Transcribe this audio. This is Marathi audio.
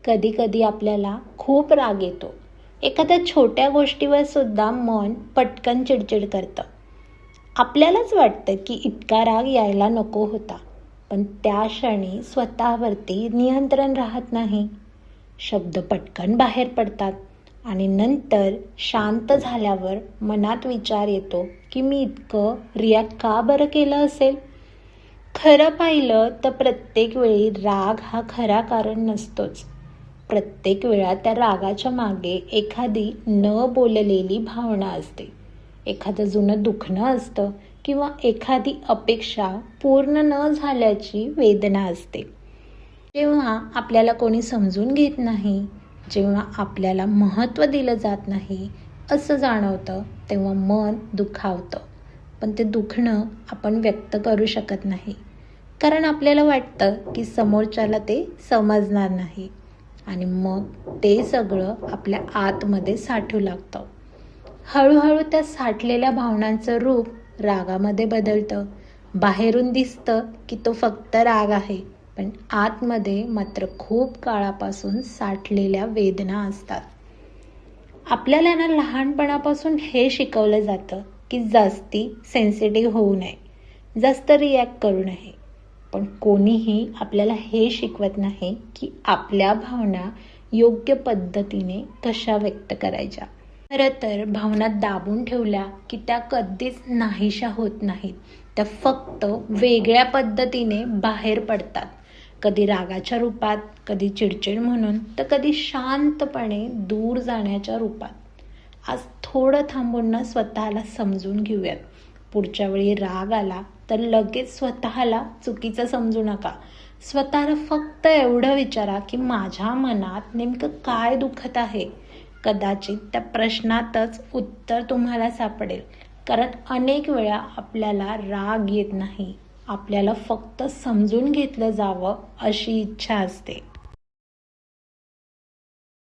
कधी कधी आपल्याला खूप राग येतो. एखाद्या छोट्या गोष्टीवर सुद्धा मन पटकन चिडचिड करतं. आपल्यालाच वाटतं की इतका राग यायला नको होता, पण त्या क्षणी स्वतःवरती नियंत्रण राहत नाही. शब्द पटकन बाहेर पडतात आणि नंतर शांत झाल्यावर मनात विचार येतो की मी इतकं रिॲक्ट का बरं केलं असेल. खरं पाहिलं तर प्रत्येक वेळी राग हा खरा कारण नसतोच. प्रत्येक वेळा त्या रागाच्या मागे एखादी न बोललेली भावना असते, एखादं जुनं दुखणं असतं किंवा एखादी अपेक्षा पूर्ण न झाल्याची वेदना असते. जेव्हा आपल्याला कोणी समजून घेत नाही, जेव्हा आपल्याला महत्त्व दिलं जात नाही असं जाणवतं, तेव्हा मन दुखावतं. पण ते दुखणं आपण व्यक्त करू शकत नाही, कारण आपल्याला वाटतं की समोरच्याला ते समजणार नाही आणि मग ते सगळं आपल्या आतमध्ये साठू लागतं. हळूहळू त्या साठलेल्या भावनांचं रूप रागामध्ये बदलतं. बाहेरून दिसतं की तो फक्त राग आहे, पण आतमध्ये मात्र खूप काळापासून साठलेल्या वेदना असतात. आपल्याला ना लहानपणापासून हे शिकवलं जातं की जास्ती सेन्सिटिव्ह होऊ नये, जास्त रिॲक्ट करू नये. पण कोणीही आपल्याला हे शिकवत नाही की आपल्या भावना योग्य पद्धतीने कशा व्यक्त करायच्या. खरं तर भावना दाबून ठेवल्या की त्या कधीच नाहीशा होत नाहीत. त्या फक्त वेगळ्या पद्धतीने बाहेर पडतात. कधी रागाच्या रूपात, कधी चिडचिड म्हणून, तर कधी शांतपणे दूर जाण्याच्या रूपात. आज थोडं थांबून ना स्वतःला समजून घेऊयात. पुढच्या वेळी राग आला तर लगेच स्वतःला चुकीचं समजू नका. स्वतःला फक्त एवढं विचारा की माझ्या मनात नेमकं काय दुखत आहे. कदाचित त्या प्रश्नातच उत्तर तुम्हाला सापडेल. कारण अनेक वेळा आपल्याला राग येत नाही, आपल्याला फक्त समजून घेतलं जावं अशी इच्छा असते.